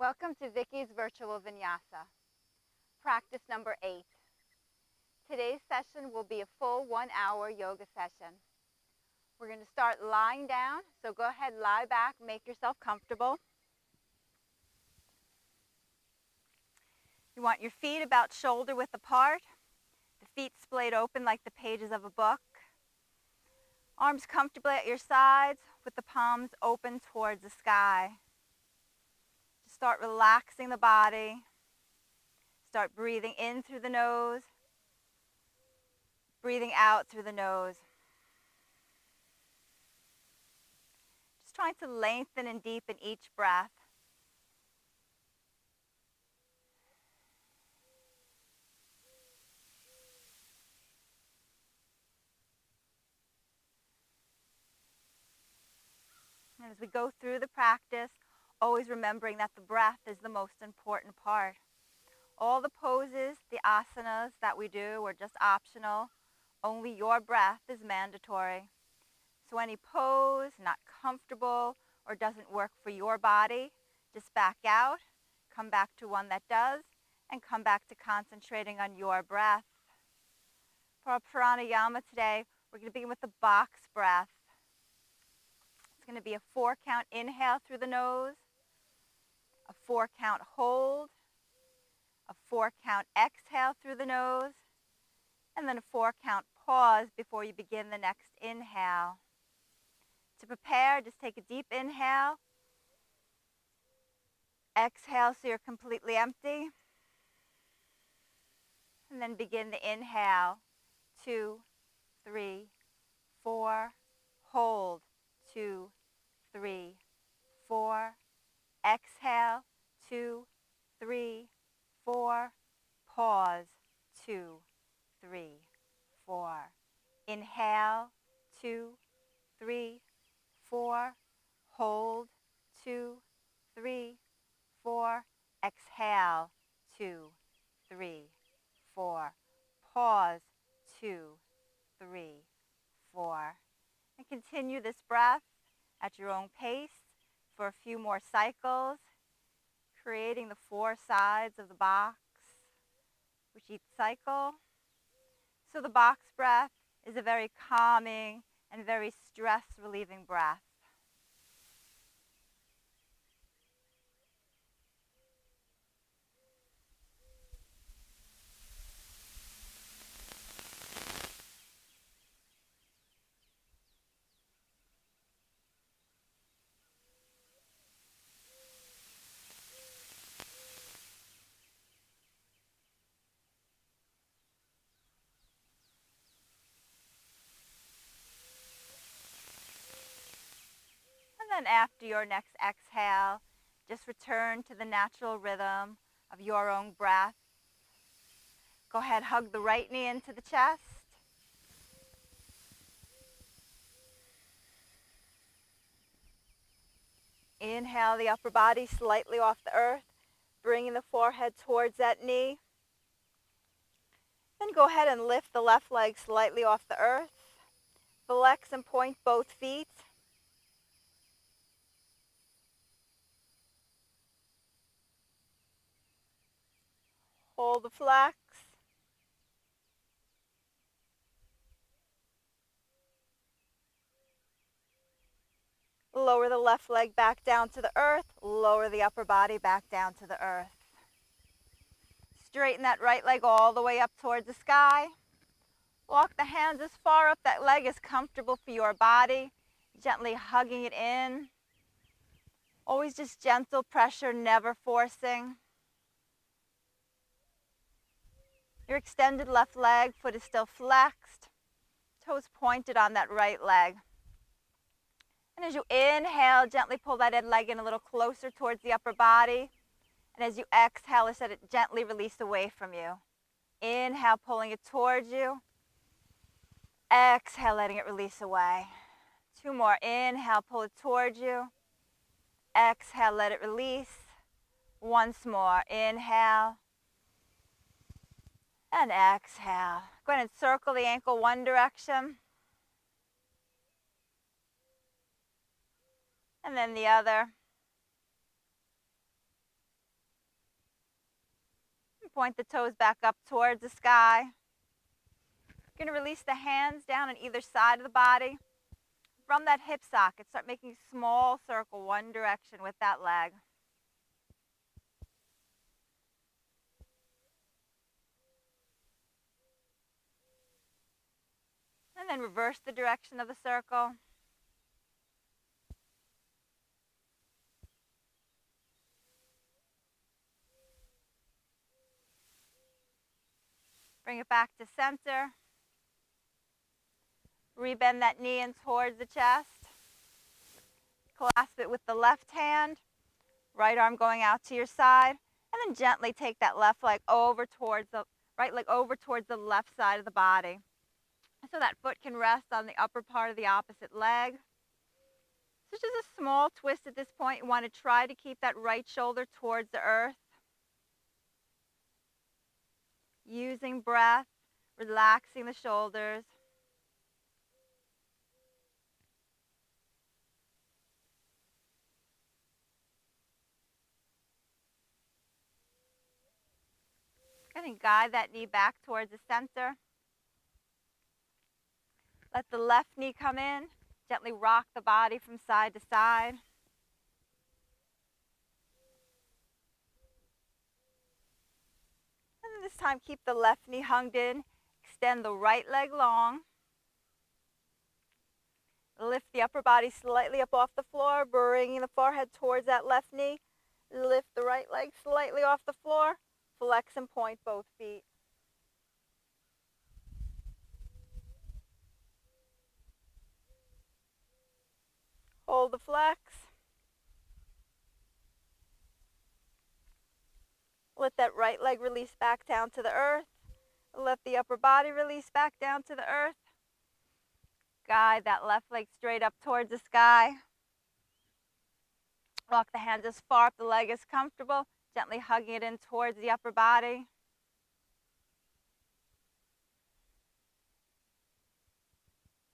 Welcome to Vicki's Virtual Vinyasa, practice number 8. Today's session will be a full 1-hour yoga session. We're going to start lying down, so go ahead, lie back, make yourself comfortable. You want your feet about shoulder width apart, the feet splayed open like the pages of a book. Arms comfortably at your sides with the palms open towards the sky. Just start relaxing the body. Start breathing in through the nose, breathing out through the nose. Just trying to lengthen and deepen each breath. And as we go through the practice, always remembering that the breath is the most important part. All the poses, the asanas that we do are just optional. Only your breath is mandatory. So any pose not comfortable or doesn't work for your body, just back out, come back to one that does, and come back to concentrating on your breath. For our pranayama today, we're going to begin with the box breath. It's going to be a 4-count inhale through the nose, a 4-count hold, a 4-count exhale through the nose, and then a 4-count pause before you begin the next inhale. To prepare, just take a deep inhale, exhale so you're completely empty, and then begin the inhale. 2, 3, 4, hold. 2, 3, 4, exhale. 2, 3, 4, pause. 2, 3, 4. Inhale. 2, 3, 4, hold. 2, 3, 4, exhale. 2, 3, 4, pause. 2, 3, 4. And continue this breath at your own pace for a few more cycles, creating the 4 sides of the box with each cycle. So the box breath is a very calming and very stress-relieving breath. And then after your next exhale, just return to the natural rhythm of your own breath. Go ahead, hug the right knee into the chest. Inhale the upper body slightly off the earth, bringing the forehead towards that knee. Then go ahead and lift the left leg slightly off the earth. Flex and point both feet. Hold the flex. Lower the left leg back down to the earth. Lower the upper body back down to the earth. Straighten that right leg all the way up towards the sky. Walk the hands as far up that leg as comfortable for your body. Gently hugging it in. Always just gentle pressure, never forcing. Your extended left leg, foot is still flexed. Toes pointed on that right leg. And as you inhale, gently pull that leg in a little closer towards the upper body. And as you exhale, let it gently release away from you. Inhale, pulling it towards you. Exhale, letting it release away. 2 more. Inhale, pull it towards you. Exhale, let it release. Once more. Inhale. And exhale. Go ahead and circle the ankle one direction. And then the other. point the toes back up towards the sky. You're going to release the hands down on either side of the body. From that hip socket, start making a small circle one direction with that leg. And then reverse the direction of the circle. Bring it back to center. Rebend that knee in towards the chest. Clasp it with the left hand. Right arm going out to your side. And then gently take that left leg over towards the right leg over towards the left side of the body, so that foot can rest on the upper part of the opposite leg. So just a small twist at this point. You want to try to keep that right shoulder towards the earth. Using breath, relaxing the shoulders. And guide that knee back towards the center. Let the left knee come in. Gently rock the body from side to side. And this time keep the left knee hung in. Extend the right leg long. Lift the upper body slightly up off the floor, bringing the forehead towards that left knee. Lift the right leg slightly off the floor. Flex and point both feet. Hold the flex. Let that right leg release back down to the earth. Let the upper body release back down to the earth. Guide that left leg straight up towards the sky. Walk the hands as far up the leg as comfortable, gently hugging it in towards the upper body.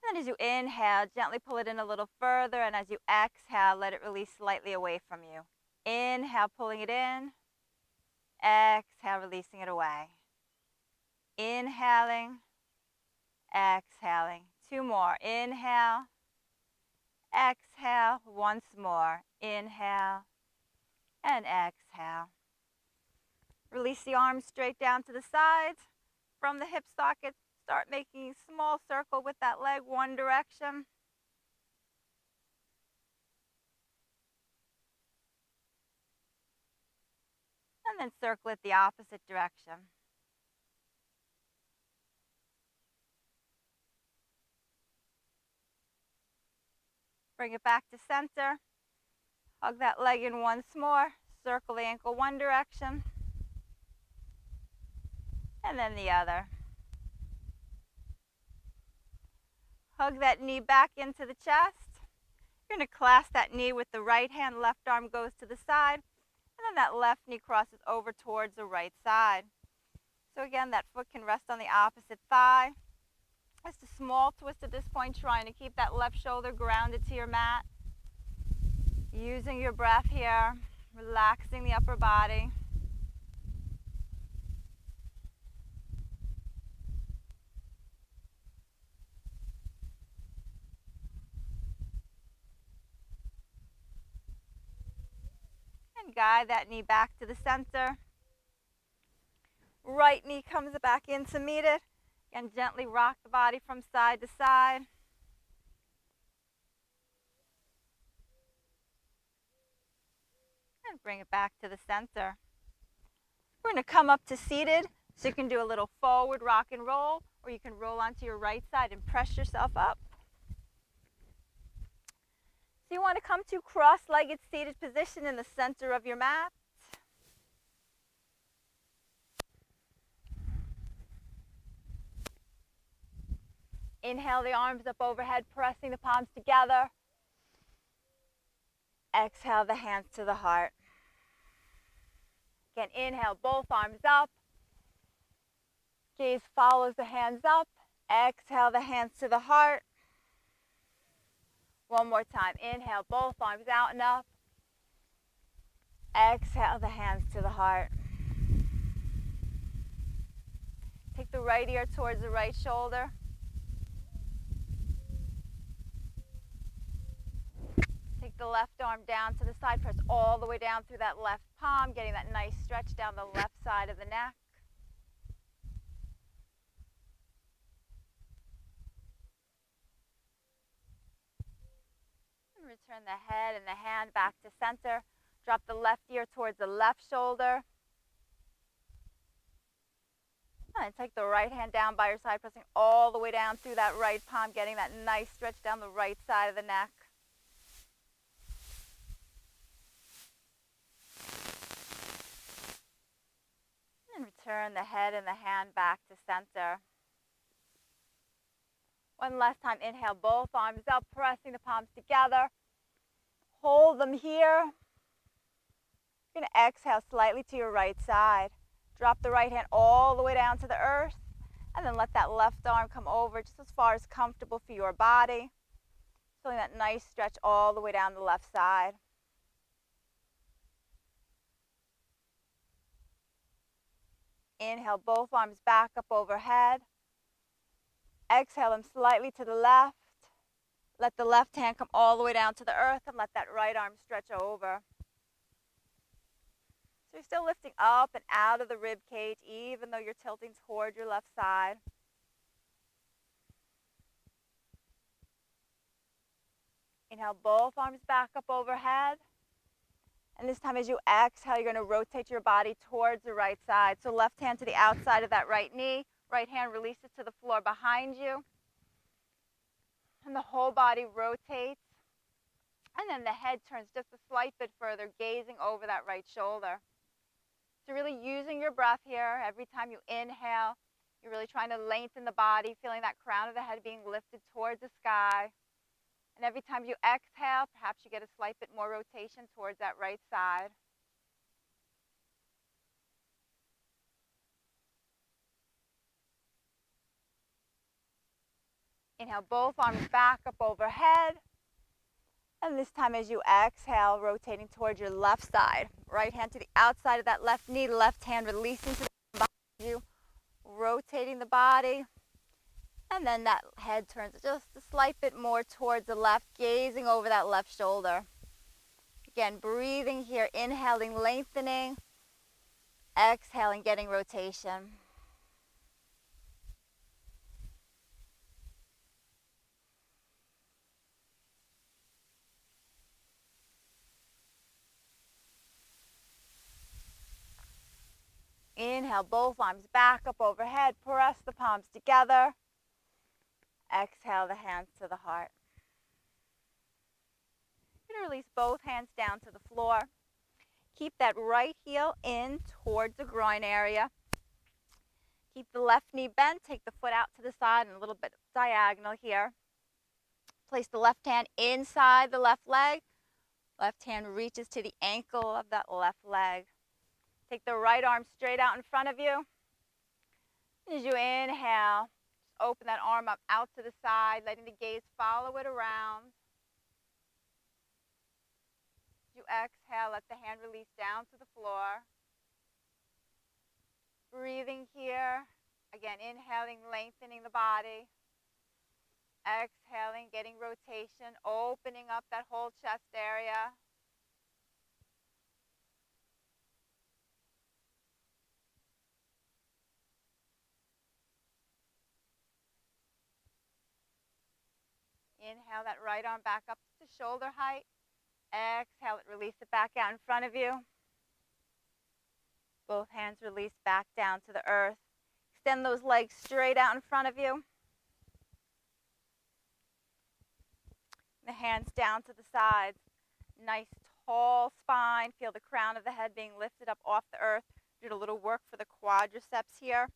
And then as you inhale, gently pull it in a little further, and as you exhale, let it release slightly away from you. Inhale, pulling it in. Exhale, releasing it away. Inhaling, exhaling. 2 more. Inhale, exhale. Once more. Inhale and exhale. Release the arms straight down to the sides. From the hip socket, start making a small circle with that leg one direction. And then circle it the opposite direction. Bring it back to center. Hug that leg in once more. Circle the ankle one direction. And then the other. Hug that knee back into the chest. You're going to clasp that knee with the right hand. Left arm goes to the side. And then that left knee crosses over towards the right side. So again, that foot can rest on the opposite thigh. Just a small twist at this point, trying to keep that left shoulder grounded to your mat. Using your breath here, relaxing the upper body. And guide that knee back to the center. Right knee comes back in to meet it. And gently rock the body from side to side. And bring it back to the center. We're going to come up to seated, so you can do a little forward rock and roll, or you can roll onto your right side and press yourself up. So you want to come to cross-legged seated position in the center of your mat. Inhale the arms up overhead, pressing the palms together. Exhale the hands to the heart. Again, inhale, both arms up. Gaze follows the hands up. Exhale the hands to the heart. One more time. Inhale, both arms out and up. Exhale the hands to the heart. Take the right ear towards the right shoulder. Take the left arm down to the side. Press all the way down through that left palm, getting that nice stretch down the left side of the neck. And return the head and the hand back to center. Drop the left ear towards the left shoulder. And take the right hand down by your side, pressing all the way down through that right palm, getting that nice stretch down the right side of the neck. And return the head and the hand back to center. One last time, inhale, both arms up, pressing the palms together. Hold them here. You're going to exhale slightly to your right side. Drop the right hand all the way down to the earth, and then let that left arm come over just as far as comfortable for your body. Feeling that nice stretch all the way down the left side. Inhale, both arms back up overhead. Exhale them slightly to the left. Let the left hand come all the way down to the earth, and let that right arm stretch over. So you're still lifting up and out of the rib cage, even though you're tilting toward your left side. Inhale, both arms back up overhead. And this time as you exhale, you're going to rotate your body towards the right side. So left hand to the outside of that right knee. Right hand releases to the floor behind you. And the whole body rotates. And then the head turns just a slight bit further, gazing over that right shoulder. So really using your breath here. Every time you inhale, you're really trying to lengthen the body, feeling that crown of the head being lifted towards the sky. And every time you exhale, perhaps you get a slight bit more rotation towards that right side. Inhale, both arms back up overhead. And this time as you exhale, rotating towards your left side. Right hand to the outside of that left knee, left hand releasing to the behind you, rotating the body. And then that head turns just a slight bit more towards the left, gazing over that left shoulder. Again, breathing here, inhaling, lengthening, exhaling, getting rotation. Inhale, both arms back up overhead, press the palms together. Exhale the hands to the heart. You're going to release both hands down to the floor. Keep that right heel in towards the groin area. Keep the left knee bent. Take the foot out to the side and a little bit diagonal here. Place the left hand inside the left leg. Left hand reaches to the ankle of that left leg. Take the right arm straight out in front of you. As you inhale, just open that arm up out to the side, letting the gaze follow it around. As you exhale, let the hand release down to the floor. Breathing here. Again, inhaling, lengthening the body. Exhaling, getting rotation, opening up that whole chest area. Inhale that right arm back up to shoulder height. Exhale it, release it back out in front of you. Both hands release back down to the earth. Extend those legs straight out in front of you. The hands down to the sides. Nice tall spine. Feel the crown of the head being lifted up off the earth. Do a little work for the quadriceps here.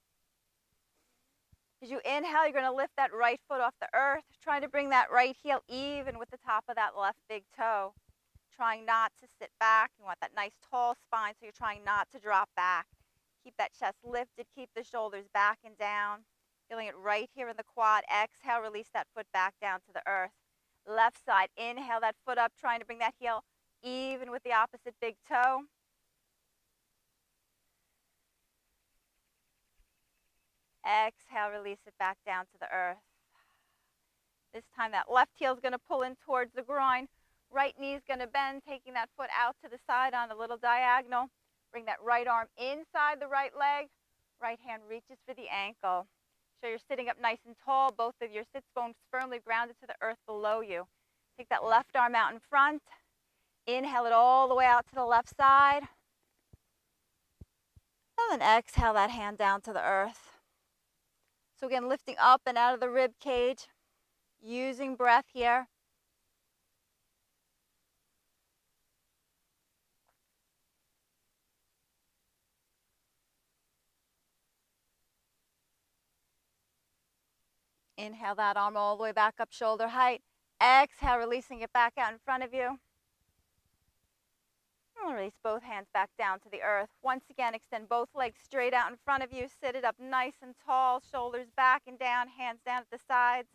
As you inhale, you're going to lift that right foot off the earth, trying to bring that right heel even with the top of that left big toe. Trying not to sit back. You want that nice tall spine, so you're trying not to drop back. Keep that chest lifted, keep the shoulders back and down. Feeling it right here in the quad. Exhale, release that foot back down to the earth. Left side, inhale that foot up, trying to bring that heel even with the opposite big toe. Exhale, release it back down to the earth. This time that left heel is going to pull in towards the groin. Right knee is going to bend, taking that foot out to the side on a little diagonal. Bring that right arm inside the right leg. Right hand reaches for the ankle. So you're sitting up nice and tall, both of your sits bones firmly grounded to the earth below you. Take that left arm out in front. Inhale it all the way out to the left side. And then exhale that hand down to the earth. So again, lifting up and out of the rib cage, using breath here. Inhale that arm all the way back up shoulder height. Exhale, releasing it back out in front of you. And release both hands back down to the earth. Once again, extend both legs straight out in front of you. Sit it up nice and tall, shoulders back and down, hands down at the sides.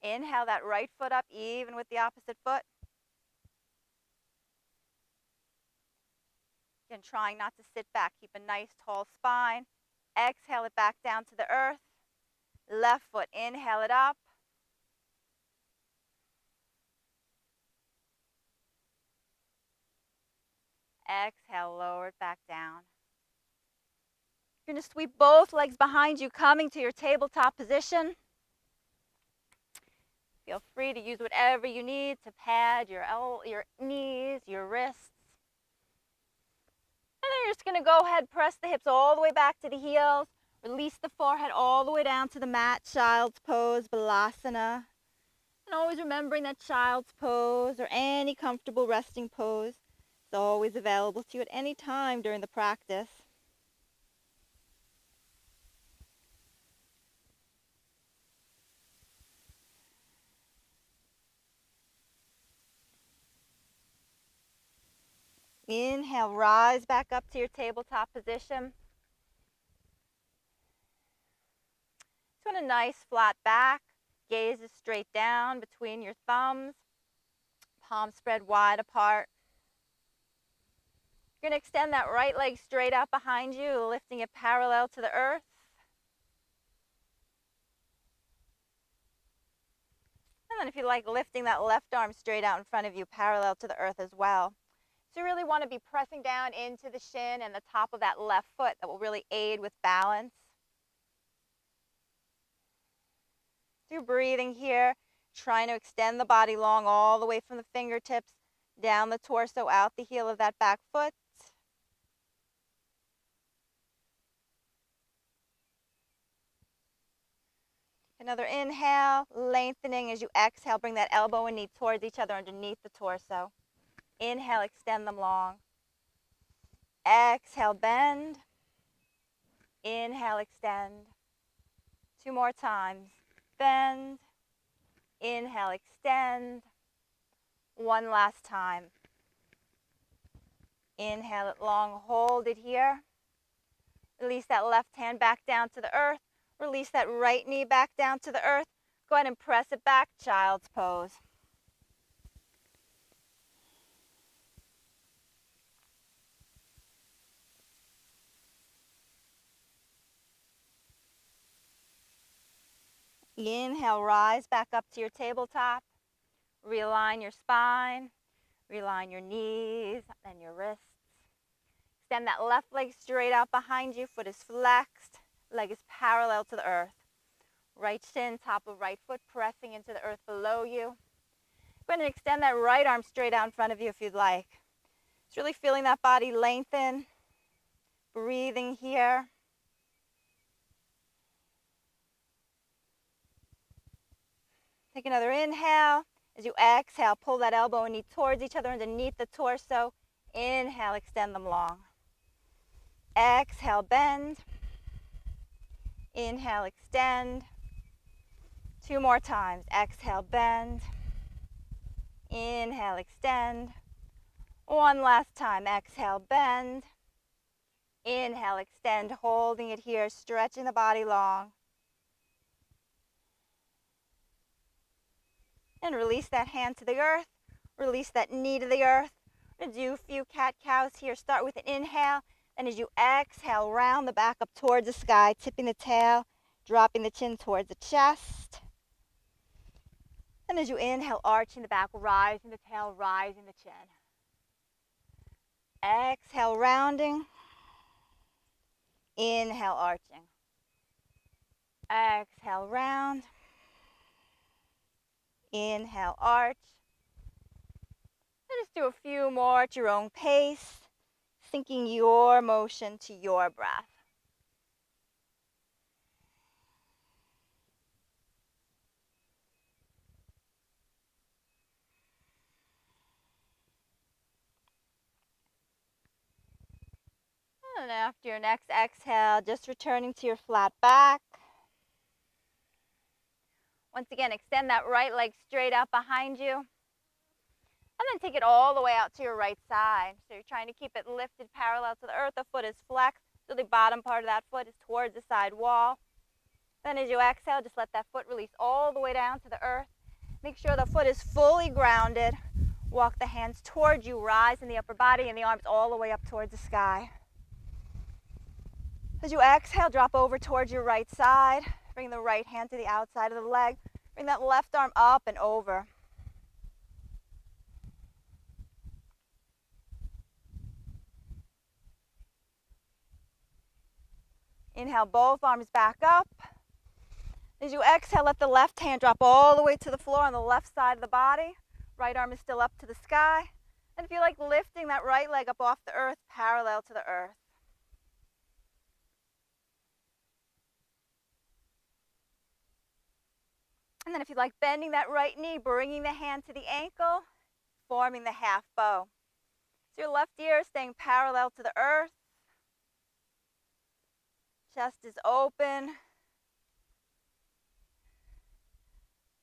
Inhale that right foot up, even with the opposite foot. Again, trying not to sit back. Keep a nice tall spine. Exhale it back down to the earth. Left foot, inhale it up. Exhale, lower it back down. You're going to sweep both legs behind you, coming to your tabletop position. Feel free to use whatever you need to pad your knees, your wrists. And then you're just going to go ahead, press the hips all the way back to the heels. Release the forehead all the way down to the mat, child's pose, balasana. And always remembering that child's pose or any comfortable resting pose is always available to you at any time during the practice. Inhale, rise back up to your tabletop position. Just want a nice flat back. Gaze is straight down between your thumbs. Palms spread wide apart. You're going to extend that right leg straight out behind you, lifting it parallel to the earth. And then if you like, lifting that left arm straight out in front of you, parallel to the earth as well. So you really want to be pressing down into the shin and the top of that left foot. That will really aid with balance. So you're breathing here, trying to extend the body long all the way from the fingertips, down the torso, out the heel of that back foot. Another inhale, lengthening as you exhale. Bring that elbow and knee towards each other underneath the torso. Inhale, extend them long. Exhale, bend. Inhale, extend. 2 more times. Bend. Inhale, extend. 1 last time. Inhale it long, hold it here. Release that left hand back down to the earth. Release that right knee back down to the earth. Go ahead and press it back, child's pose. Inhale, rise back up to your tabletop. Realign your spine. Realign your knees and your wrists. Extend that left leg straight out behind you. Foot is flexed. Leg is parallel to the earth. Right shin, top of right foot pressing into the earth below you. Go ahead and extend that right arm straight out in front of you if you'd like. Just really feeling that body lengthen. Breathing here. Take another inhale. As you exhale, pull that elbow and knee towards each other underneath the torso. Inhale, extend them long. Exhale, bend. Inhale, extend. 2 more times. Exhale, bend. Inhale, extend. 1 last time. Exhale, bend. Inhale, extend, holding it here, stretching the body long. And release that hand to the earth. Release that knee to the earth. We're going to do a few cat-cows here. Start with an inhale. And as you exhale, round the back up towards the sky, tipping the tail, dropping the chin towards the chest. And as you inhale, arching the back, rising the tail, rising the chin. Exhale, rounding. Inhale, arching. Exhale, round. Inhale, arch. And just do a few more at your own pace, syncing your motion to your breath. And after your next exhale, just returning to your flat back. Once again, extend that right leg straight out behind you. And then take it all the way out to your right side. So you're trying to keep it lifted parallel to the earth. The foot is flexed, so the bottom part of that foot is towards the side wall. Then as you exhale, just let that foot release all the way down to the earth. Make sure the foot is fully grounded. Walk the hands towards you, rise in the upper body and the arms all the way up towards the sky. As you exhale, drop over towards your right side. Bring the right hand to the outside of the leg. Bring that left arm up and over. Inhale, both arms back up. As you exhale, let the left hand drop all the way to the floor on the left side of the body. Right arm is still up to the sky. And feel like lifting that right leg up off the earth, parallel to the earth. And then if you like, bending that right knee, bringing the hand to the ankle, forming the half bow. So your left ear is staying parallel to the earth. Chest is open.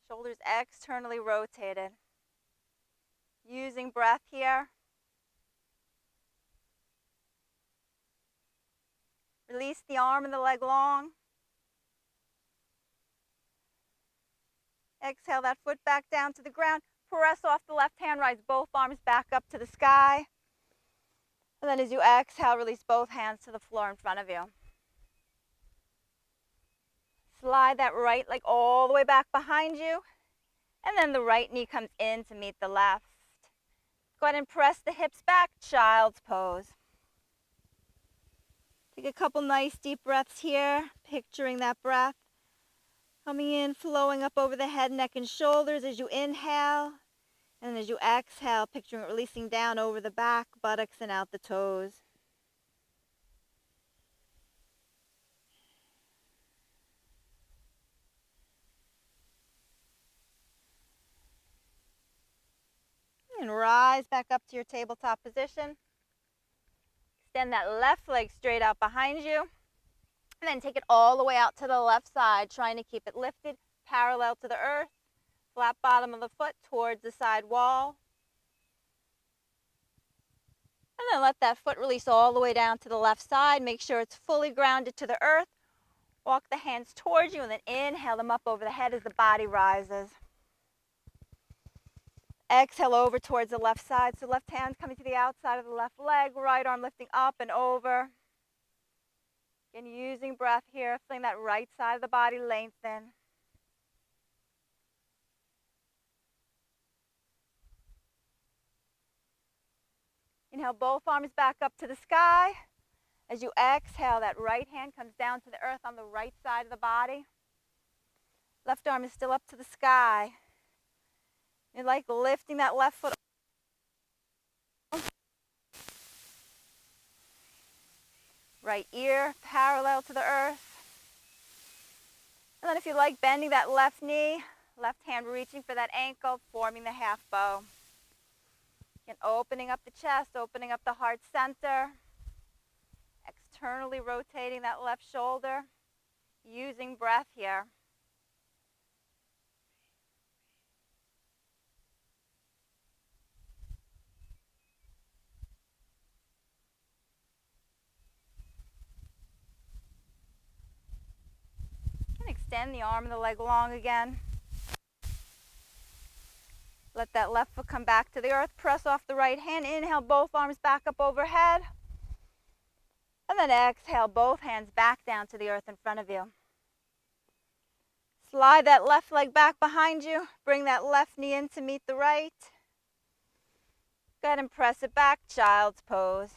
Shoulders externally rotated. Using breath here. Release the arm and the leg long. Exhale that foot back down to the ground. Press off the left hand, rise both arms back up to the sky. And then as you exhale, release both hands to the floor in front of you. Slide that right leg all the way back behind you. And then the right knee comes in to meet the left. Go ahead and press the hips back, child's pose. Take a couple nice deep breaths here, picturing that breath. Coming in, flowing up over the head, neck, and shoulders as you inhale. And as you exhale, picturing it releasing down over the back, buttocks, and out the toes. And rise back up to your tabletop position. Extend that left leg straight out behind you. And then take it all the way out to the left side, trying to keep it lifted, parallel to the earth. Flat bottom of the foot towards the side wall. And then let that foot release all the way down to the left side. Make sure it's fully grounded to the earth. Walk the hands towards you and then inhale them up over the head as the body rises. Exhale over towards the left side. So left hand coming to the outside of the left leg. Right arm lifting up and over. Again, using breath here, feeling that right side of the body lengthen. Inhale, both arms back up to the sky. As you exhale, that right hand comes down to the earth on the right side of the body. Left arm is still up to the sky. You're like lifting that left foot. Right ear parallel to the earth. And then if you like, bending that left knee, left hand reaching for that ankle, forming the half bow. And opening up the chest, opening up the heart center. Externally rotating that left shoulder. Using breath here. And extend the arm and the leg long again. Let that left foot come back to the earth. Press off the right hand. Inhale, both arms back up overhead. And then exhale, both hands back down to the earth in front of you. Slide that left leg back behind you. Bring that left knee in to meet the right. Go ahead and press it back, child's pose.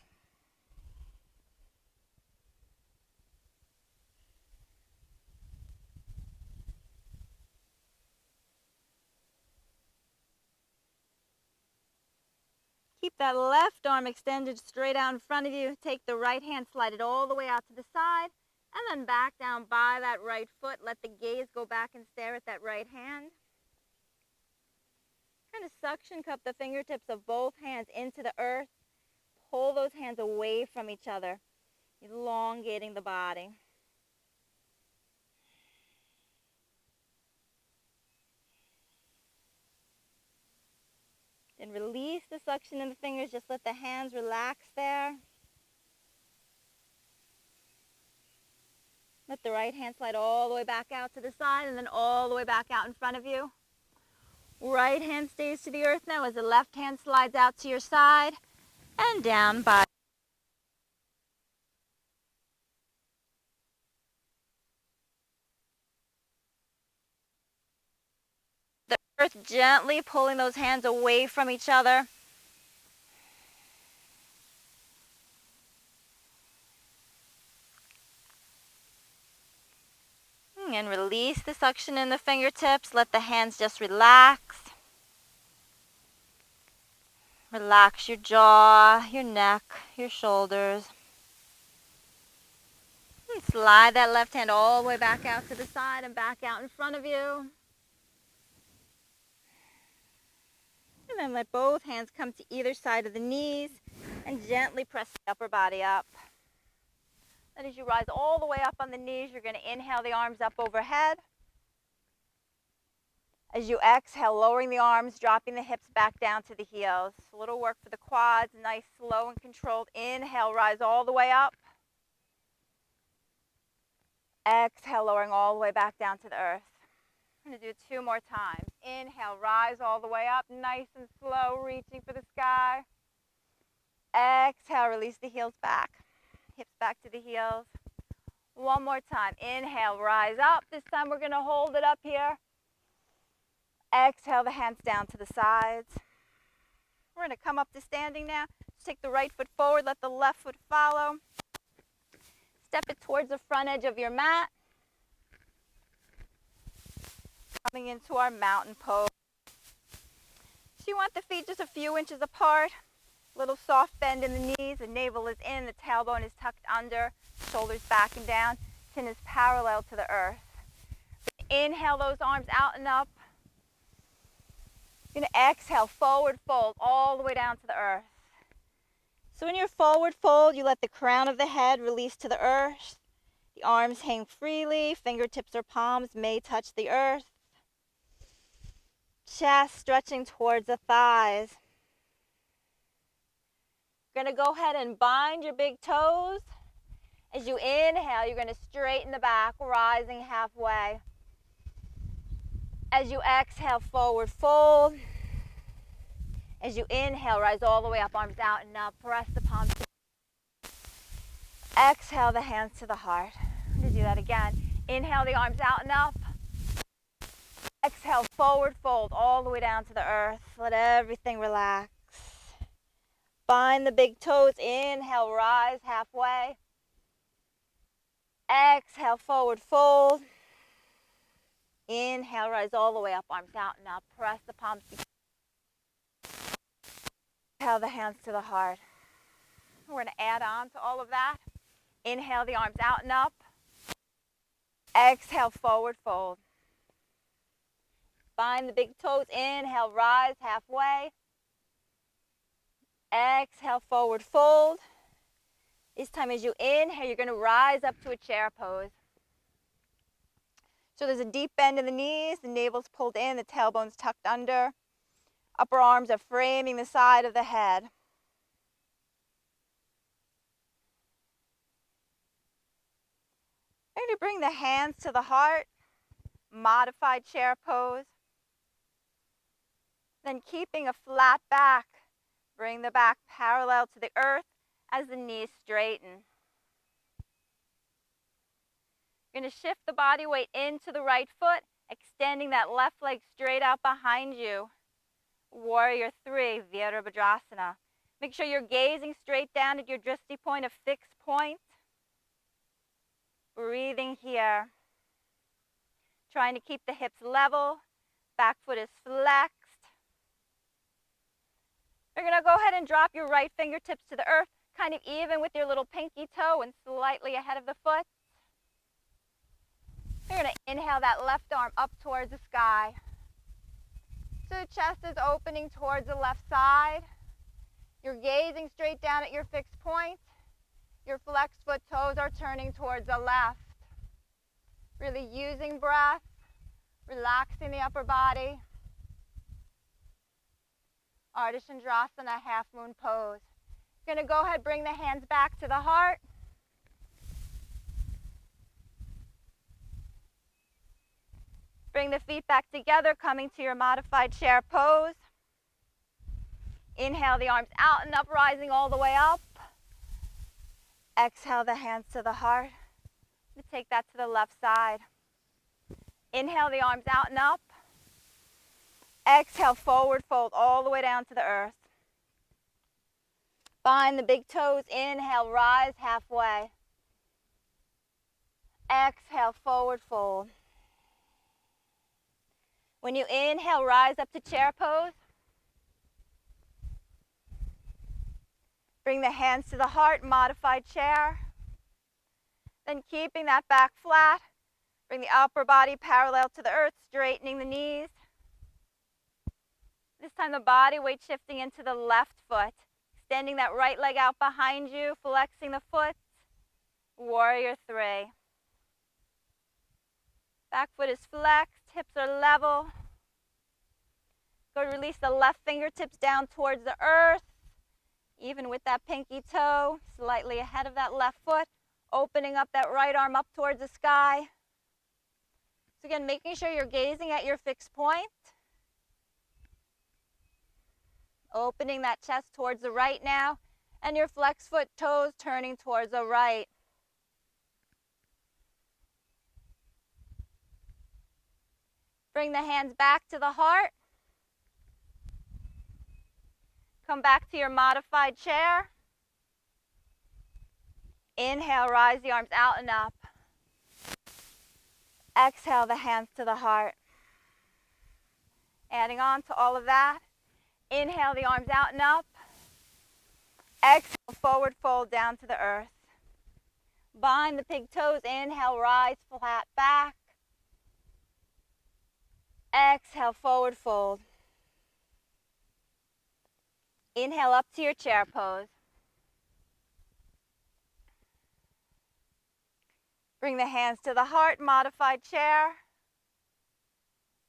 Keep that left arm extended straight out in front of you. Take the right hand, slide it all the way out to the side, and then back down by that right foot. Let the gaze go back and stare at that right hand. Kind of suction cup the fingertips of both hands into the earth. Pull those hands away from each other, elongating the body. Then release the suction in the fingers. Just let the hands relax there. Let the right hand slide all the way back out to the side and then all the way back out in front of you. Right hand stays to the earth now as the left hand slides out to your side and down by. The earth, gently pulling those hands away from each other. And release the suction in the fingertips. Let the hands just relax. Relax your jaw, your neck, your shoulders. And slide that left hand all the way back out to the side and back out in front of you. And then let both hands come to either side of the knees and gently press the upper body up. Then as you rise all the way up on the knees, you're going to inhale the arms up overhead. As you exhale, lowering the arms, dropping the hips back down to the heels. A little work for the quads, nice, slow and controlled. Inhale, rise all the way up. Exhale, lowering all the way back down to the earth. I'm going to do it 2 more times. Inhale, rise all the way up, nice and slow, reaching for the sky. Exhale, release the heels back. Hips back to the heels. 1 more time. Inhale, rise up. This time we're going to hold it up here. Exhale, the hands down to the sides. We're going to come up to standing now. Just take the right foot forward, let the left foot follow. Step it towards the front edge of your mat. Coming into our mountain pose. So you want the feet just a few inches apart. Little soft bend in the knees. The navel is in, the tailbone is tucked under, shoulders back and down. Chin is parallel to the earth. Inhale those arms out and up. You're going to exhale, forward fold all the way down to the earth. So in your forward fold, you let the crown of the head release to the earth. The arms hang freely, fingertips or palms may touch the earth. Chest stretching towards the thighs. You're going to go ahead and bind your big toes. As you inhale, you're going to straighten the back, rising halfway. As you exhale, forward fold. As you inhale, rise all the way up, arms out and up. Press the palms. Exhale the hands to the heart. I'm going to do that again. Inhale the arms out and up. Exhale, forward fold all the way down to the earth. Let everything relax. Bind the big toes. Inhale, rise halfway. Exhale, forward fold. Inhale, rise all the way up, arms out and up. Press the palms together. Exhale the hands to the heart. We're going to add on to all of that. Inhale the arms out and up. Exhale, forward fold. Bind the big toes. Inhale, rise halfway. Exhale, forward fold. This time as you inhale, you're going to rise up to a chair pose. So there's a deep bend in the knees, the navel's pulled in, the tailbone's tucked under. Upper arms are framing the side of the head. We're going to bring the hands to the heart, modified chair pose. Then keeping a flat back, bring the back parallel to the earth as the knees straighten. You're going to shift the body weight into the right foot, extending that left leg straight out behind you. Warrior 3, Virabhadrasana. Make sure you're gazing straight down at your drishti point, a fixed point. Breathing here. Trying to keep the hips level. Back foot is flexed. You're going to go ahead and drop your right fingertips to the earth, kind of even with your little pinky toe and slightly ahead of the foot. You're going to inhale that left arm up towards the sky. So the chest is opening towards the left side. You're gazing straight down at your fixed point. Your flexed foot toes are turning towards the left. Really using breath, relaxing the upper body. Ardha Chandrasana, half moon pose. You're going to go ahead, bring the hands back to the heart. Bring the feet back together, coming to your modified chair pose. Inhale the arms out and up, rising all the way up. Exhale the hands to the heart. Take that to the left side. Inhale the arms out and up. Exhale, forward fold all the way down to the earth. Bind the big toes. Inhale, rise halfway. Exhale, forward fold. When you inhale, rise up to chair pose. Bring the hands to the heart, modified chair. Then keeping that back flat, bring the upper body parallel to the earth, straightening the knees. This time the body weight shifting into the left foot, extending that right leg out behind you, flexing the foot. Warrior 3. Back foot is flexed, hips are level. Go to release the left fingertips down towards the earth, even with that pinky toe, slightly ahead of that left foot, opening up that right arm up towards the sky. So again, making sure you're gazing at your fixed point. Opening that chest towards the right now, and your flexed foot toes turning towards the right. Bring the hands back to the heart. Come back to your modified chair. Inhale, rise the arms out and up. Exhale the hands to the heart. Adding on to all of that. Inhale the arms out and up. Exhale, forward fold down to the earth. Bind the big toes. Inhale, rise flat back. Exhale, forward fold. Inhale up to your chair pose. Bring the hands to the heart, modified chair.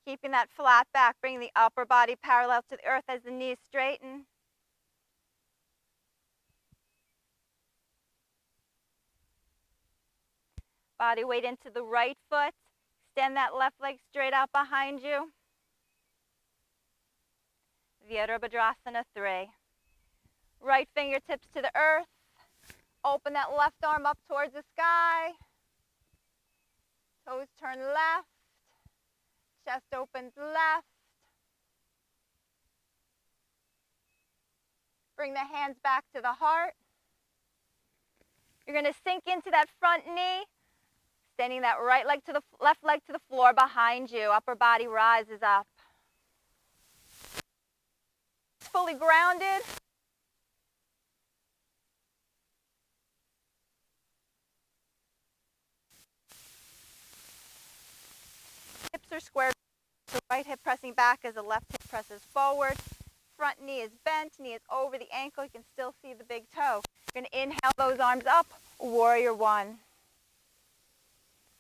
Keeping that flat back, bring the upper body parallel to the earth as the knees straighten. Body weight into the right foot. Extend that left leg straight out behind you. Virabhadrasana 3. Right fingertips to the earth. Open that left arm up towards the sky. Toes turn left. Chest opens left. Bring the hands back to the heart. You're going to sink into that front knee. Extending that right leg to the left leg to the floor behind you. Upper body rises up. Fully grounded. Hips are squared. The right hip pressing back as the left hip presses forward. Front knee is bent, knee is over the ankle. You can still see the big toe. You're going to inhale those arms up. Warrior 1.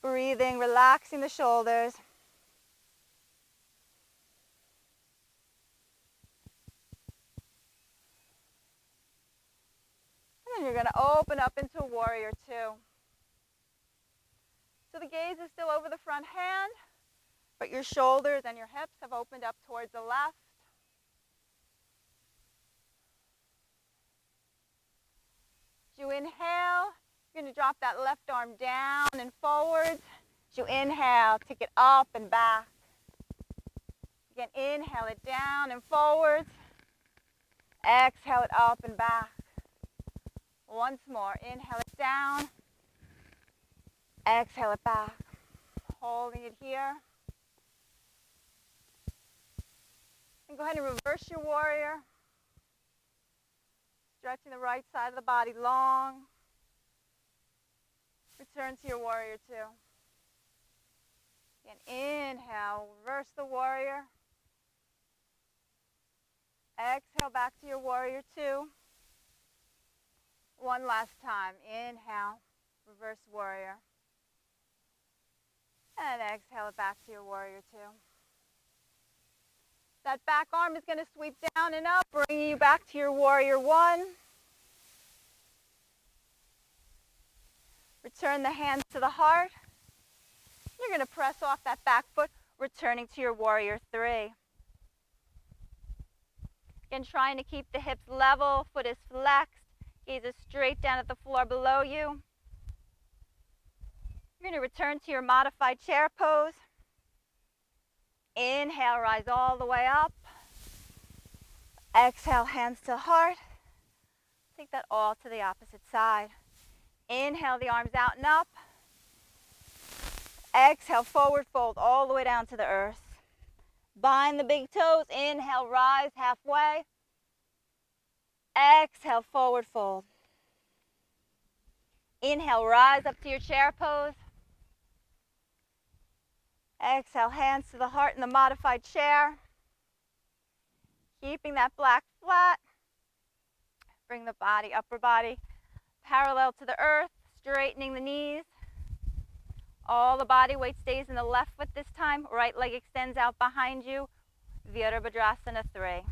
Breathing, relaxing the shoulders. And then you're going to open up into Warrior 2. So the gaze is still over the front hand, but your shoulders and your hips have opened up towards the left. As you inhale, you're going to drop that left arm down and forward. As you inhale, take it up and back. Again, inhale it down and forwards. Exhale it up and back. Once more, inhale it down. Exhale it back. Holding it here. And go ahead and reverse your warrior. Stretching the right side of the body long. Return to your warrior two. Again, inhale, reverse the warrior. Exhale back to your warrior two. One last time. Inhale, reverse warrior. And exhale it back to your warrior two. That back arm is going to sweep down and up, bringing you back to your warrior one. Return the hands to the heart. You're going to press off that back foot, returning to your warrior three. Again, trying to keep the hips level, foot is flexed, gaze is straight down at the floor below you. You're going to return to your modified chair pose. Inhale, rise all the way up. Exhale, hands to heart. Take that all to the opposite side. Inhale, the arms out and up. Exhale, forward fold all the way down to the earth. Bind the big toes. Inhale, rise halfway. Exhale, forward fold. Inhale, rise up to your chair pose. Exhale, hands to the heart in the modified chair. Keeping that back flat. Bring the body, upper body, parallel to the earth, straightening the knees. All the body weight stays in the left foot this time. Right leg extends out behind you. Virabhadrasana 3.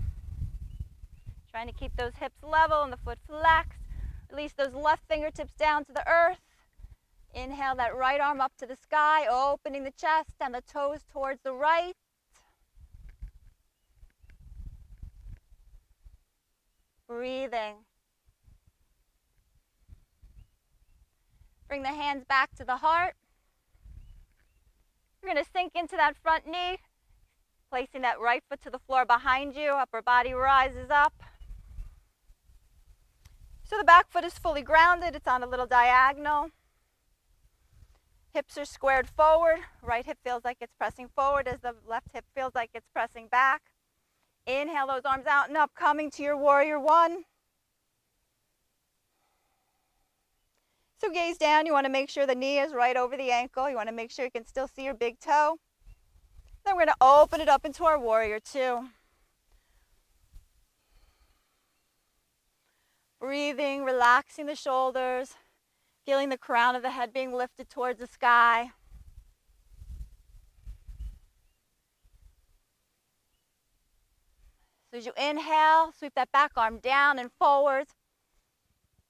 Trying to keep those hips level and the foot flexed. Release those left fingertips down to the earth. Inhale that right arm up to the sky, opening the chest and the toes towards the right. Breathing. Bring the hands back to the heart. You're going to sink into that front knee, placing that right foot to the floor behind you. Upper body rises up. So the back foot is fully grounded. It's on a little diagonal. Hips are squared forward. Right hip feels like it's pressing forward as the left hip feels like it's pressing back. Inhale those arms out and up, coming to your warrior one. So gaze down. You want to make sure the knee is right over the ankle. You want to make sure you can still see your big toe. Then we're going to open it up into our warrior two. Breathing, relaxing the shoulders. Feeling the crown of the head being lifted towards the sky. So as you inhale, sweep that back arm down and forwards.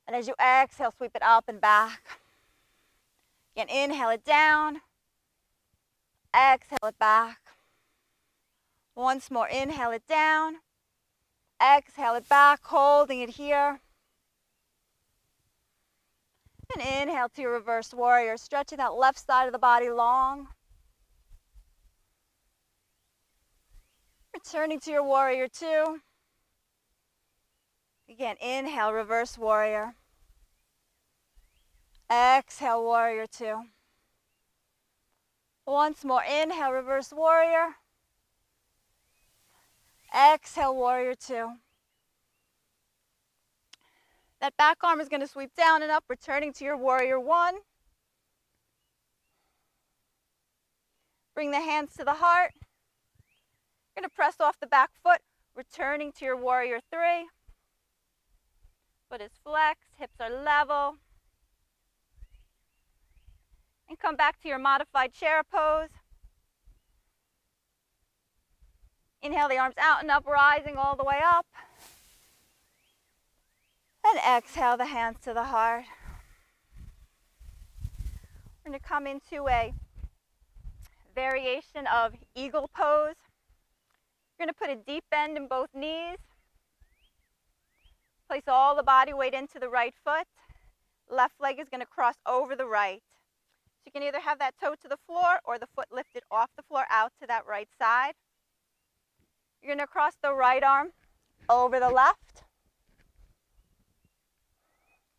And as you exhale, sweep it up and back. Again, inhale it down. Exhale it back. Once more, inhale it down. Exhale it back, holding it here. And inhale to your reverse warrior, stretching that left side of the body long. Returning to your warrior two. Again, inhale, reverse warrior. Exhale, warrior two. Once more, inhale, reverse warrior. Exhale, warrior two. That back arm is going to sweep down and up, returning to your warrior one. Bring the hands to the heart. You're going to press off the back foot, returning to your warrior three. Foot is flexed, hips are level. And come back to your modified chair pose. Inhale the arms out and up, rising all the way up. And exhale the hands to the heart. We're going to come into a variation of eagle pose. You're going to put a deep bend in both knees. Place all the body weight into the right foot. Left leg is going to cross over the right. So you can either have that toe to the floor or the foot lifted off the floor out to that right side. You're going to cross the right arm over the left.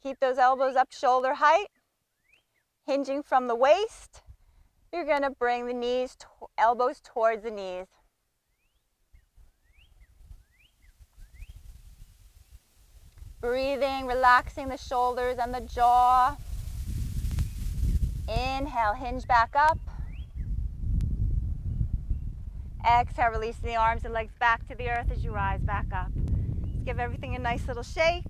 Keep those elbows up shoulder height. Hinging from the waist. You're going to bring the knees, elbows towards the knees. Breathing, relaxing the shoulders and the jaw. Inhale, hinge back up. Exhale, releasing the arms and legs back to the earth as you rise back up. Just give everything a nice little shake.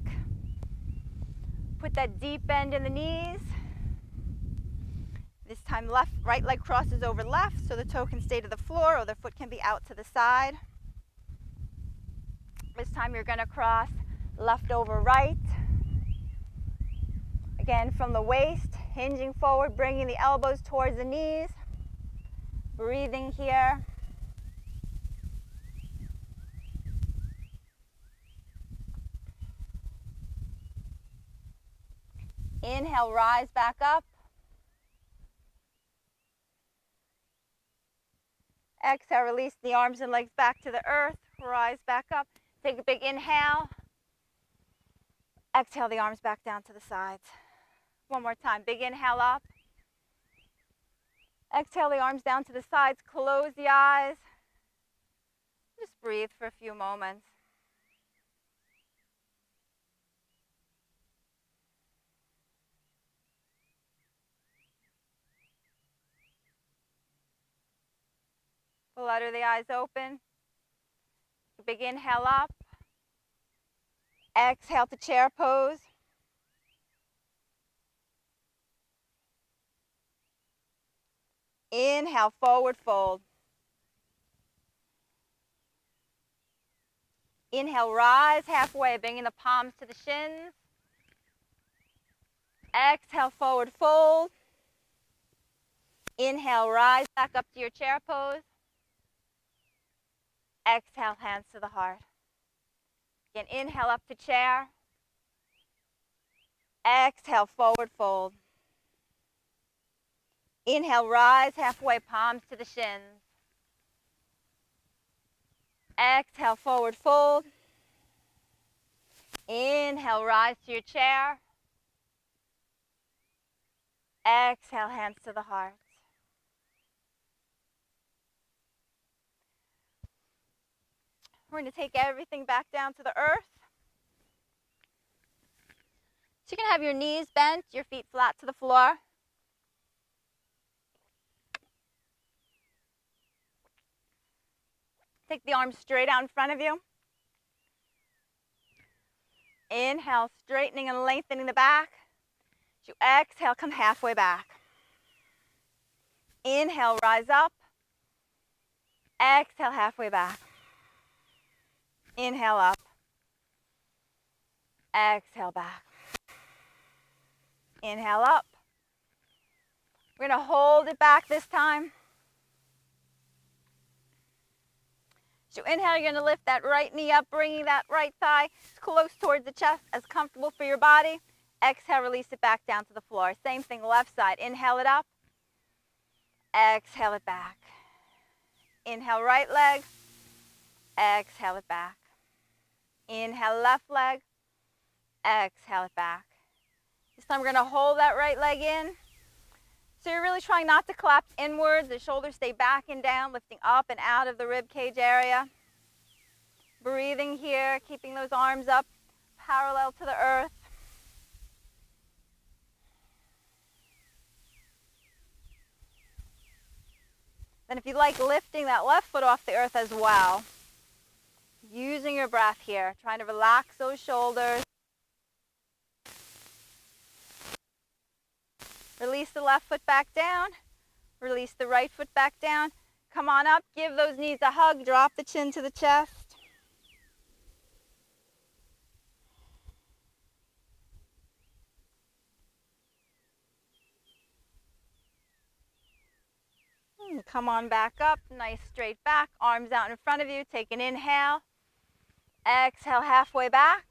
Put that deep bend in the knees. This time right leg crosses over left so the toe can stay to the floor or the foot can be out to the side. This time you're going to cross left over right. Again, from the waist, hinging forward, bringing the elbows towards the knees. Breathing here. Inhale, rise back up. Exhale, release the arms and legs back to the earth. Rise back up. Take a big inhale. Exhale the arms back down to the sides. One more time. Big inhale up. Exhale the arms down to the sides. Close the eyes. Just breathe for a few moments. Flutter the eyes open. Big inhale up. Exhale to chair pose. Inhale, forward fold. Inhale, rise halfway, bringing the palms to the shins. Exhale, forward fold. Inhale, rise back up to your chair pose. Exhale, hands to the heart. Again, inhale up to chair. Exhale, forward fold. Inhale, rise halfway, palms to the shins. Exhale, forward fold. Inhale, rise to your chair. Exhale, hands to the heart. We're going to take everything back down to the earth. So you're going to have your knees bent, your feet flat to the floor. Take the arms straight out in front of you. Inhale, straightening and lengthening the back. As you exhale, come halfway back. Inhale, rise up. Exhale, halfway back. Inhale up. Exhale back. Inhale up. We're going to hold it back this time. So inhale, you're going to lift that right knee up, bringing that right thigh close towards the chest, as comfortable for your body. Exhale, release it back down to the floor. Same thing, left side. Inhale it up. Exhale it back. Inhale, right leg. Exhale it back. Inhale, left leg. Exhale it back. This time we're going to hold that right leg in. So you're really trying not to collapse inwards. The shoulders stay back and down, lifting up and out of the rib cage area. Breathing here, keeping those arms up parallel to the earth. Then if you like, lifting that left foot off the earth as well. Using your breath here, trying to relax those shoulders. Release the left foot back down. Release the right foot back down. Come on up, give those knees a hug, drop the chin to the chest. And come on back up, nice straight back, arms out in front of you. Take an inhale. Exhale, halfway back.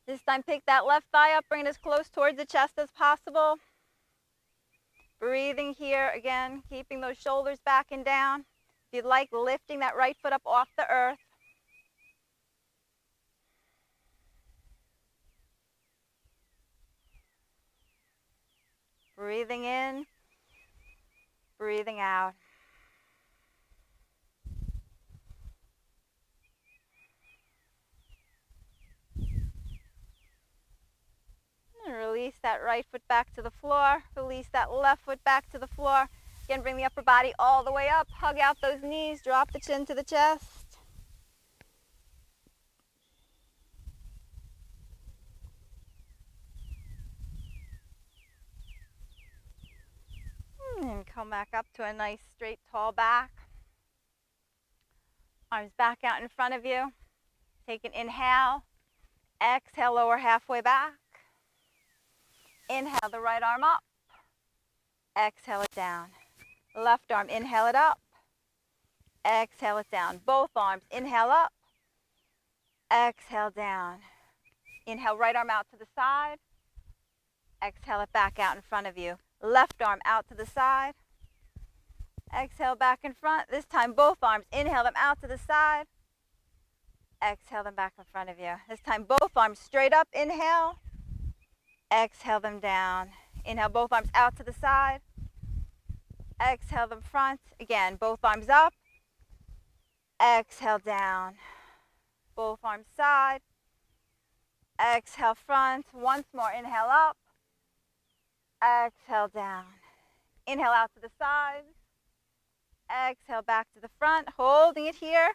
This time pick that left thigh up, bring it as close towards the chest as possible. Breathing here again, keeping those shoulders back and down. If you'd like, lifting that right foot up off the earth. Breathing in, breathing out. And release that right foot back to the floor. Release that left foot back to the floor. Again, bring the upper body all the way up. Hug out those knees. Drop the chin to the chest. And come back up to a nice straight tall back. Arms back out in front of you. Take an inhale. Exhale, lower halfway back. Inhale the right arm up. Exhale it down. Left arm, inhale it up. Exhale it down. Both arms, inhale up. Exhale down. Inhale, right arm out to the side. Exhale it back out in front of you. Left arm out to the side. Exhale back in front. This time both arms, inhale them out to the side. Exhale them back in front of you. This time both arms straight up, inhale. Exhale them down. Inhale both arms out to the side. Exhale them front. Again, both arms up. Exhale down. Both arms side. Exhale front. Once more, inhale up. Exhale down. Inhale out to the sides. Exhale back to the front. Holding it here.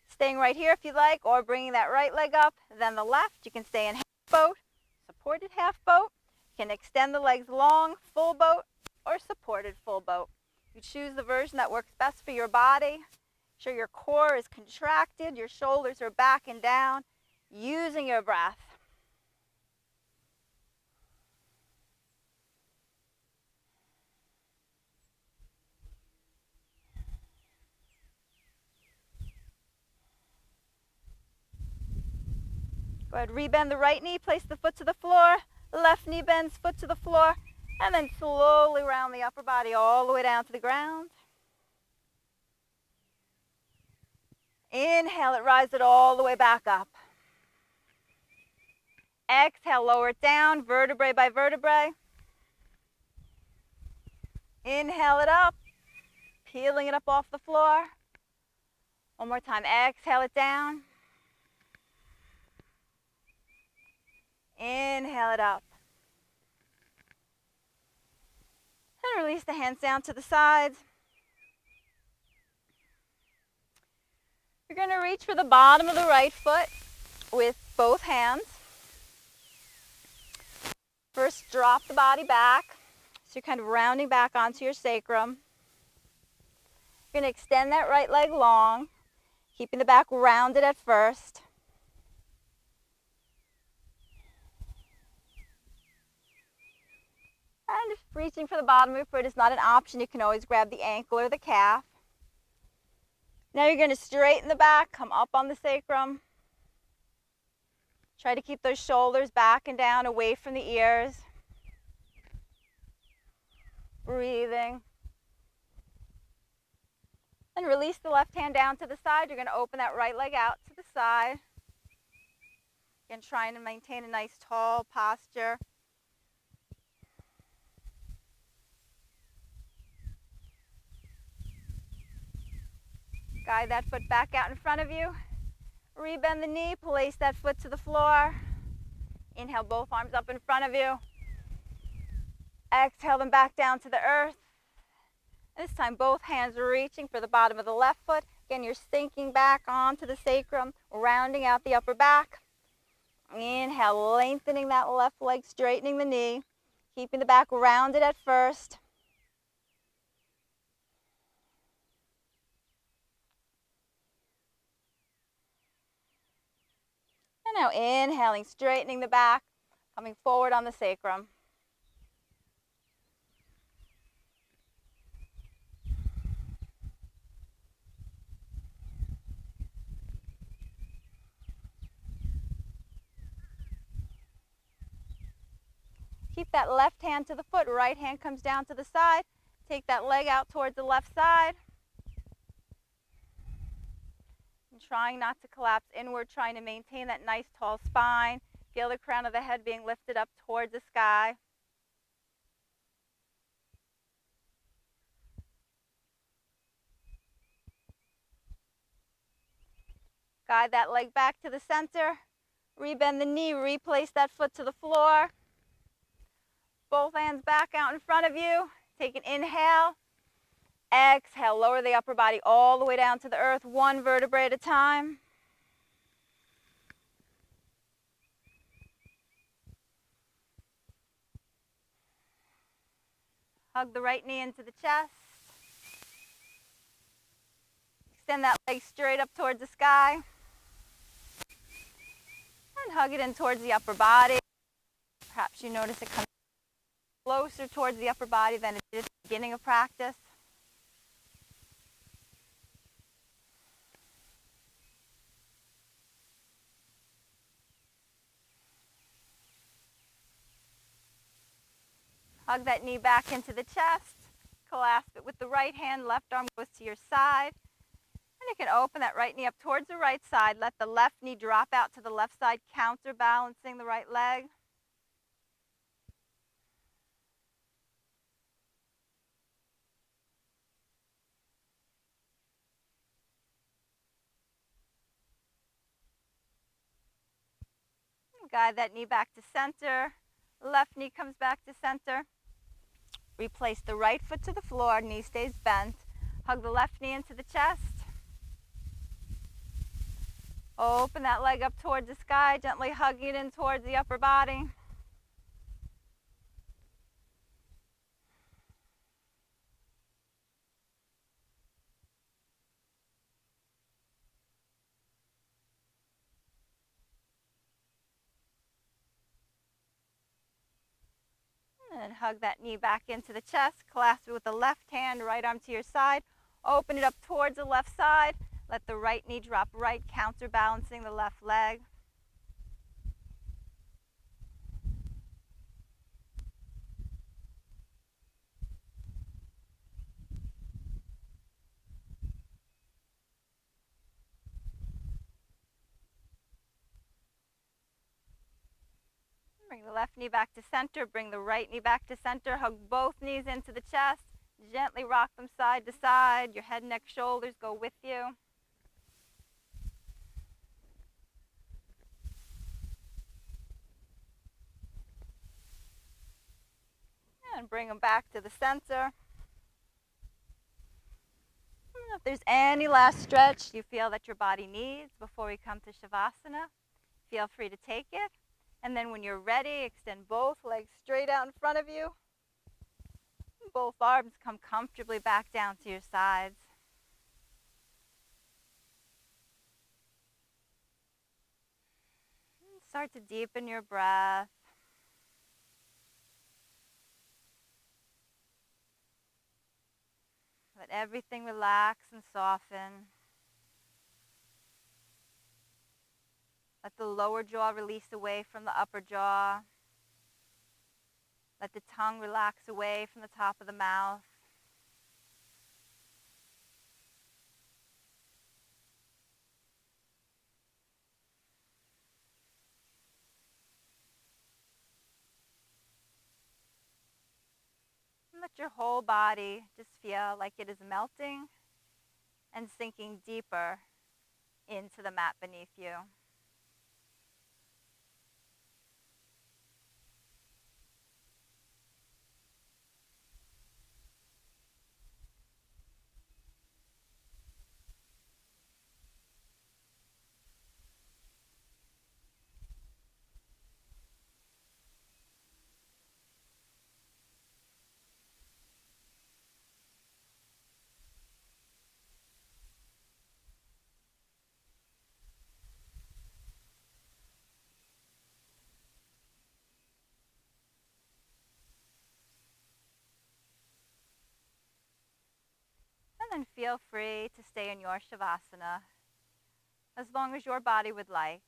Staying right here if you like, or bringing that right leg up, then the left. You can stay in half boat, supported half boat. You can extend the legs long, full boat, or supported full boat. You choose the version that works best for your body. Make sure your core is contracted, your shoulders are back and down, using your breath. Go ahead, rebend the right knee, place the foot to the floor, left knee bends, foot to the floor, and then slowly round the upper body all the way down to the ground. Inhale it, rise it all the way back up. Exhale, lower it down, vertebrae by vertebrae. Inhale it up, peeling it up off the floor. One more time, exhale it down. Inhale it up. And release the hands down to the sides. You're going to reach for the bottom of the right foot with both hands. First, drop the body back. So you're kind of rounding back onto your sacrum. You're going to extend that right leg long, keeping the back rounded at first. And if reaching for the bottom of your foot is not an option, you can always grab the ankle or the calf. Now you're going to straighten the back, come up on the sacrum. Try to keep those shoulders back and down, away from the ears. Breathing. And release the left hand down to the side. You're going to open that right leg out to the side. Again, trying to maintain a nice tall posture. Guide that foot back out in front of you. Rebend the knee, place that foot to the floor. Inhale, both arms up in front of you. Exhale them back down to the earth. This time, both hands are reaching for the bottom of the left foot. Again, you're sinking back onto the sacrum, rounding out the upper back. Inhale, lengthening that left leg, straightening the knee, keeping the back rounded at first. And now inhaling, straightening the back, coming forward on the sacrum. Keep that left hand to the foot, right hand comes down to the side. Take that leg out towards the left side. And trying not to collapse inward, trying to maintain that nice tall spine. Feel the crown of the head being lifted up towards the sky. Guide that leg back to the center. Rebend the knee, replace that foot to the floor. Both hands back out in front of you. Take an inhale. Exhale, lower the upper body all the way down to the earth, one vertebrae at a time. Hug the right knee into the chest. Extend that leg straight up towards the sky. And hug it in towards the upper body. Perhaps you notice it comes closer towards the upper body than it did at the beginning of practice. Hug that knee back into the chest. Clasp it with the right hand. Left arm goes to your side. And you can open that right knee up towards the right side. Let the left knee drop out to the left side, counterbalancing the right leg. Guide that knee back to center. Left knee comes back to center. Replace the right foot to the floor. Knee stays bent. Hug the left knee into the chest. Open that leg up towards the sky, gently hugging it in towards the upper body. And hug that knee back into the chest. Clasp it with the left hand, right arm to your side. Open it up towards the left side. Let the right knee drop right, counterbalancing the left leg. Bring the left knee back to center. Bring the right knee back to center. Hug both knees into the chest. Gently rock them side to side. Your head, neck, shoulders go with you. And bring them back to the center. If there's any last stretch you feel that your body needs before we come to Shavasana, feel free to take it. And then when you're ready, extend both legs straight out in front of you. Both arms come comfortably back down to your sides. Start to deepen your breath. Let everything relax and soften. Let the lower jaw release away from the upper jaw. Let the tongue relax away from the top of the mouth. And let your whole body just feel like it is melting and sinking deeper into the mat beneath you. And then feel free to stay in your Shavasana as long as your body would like.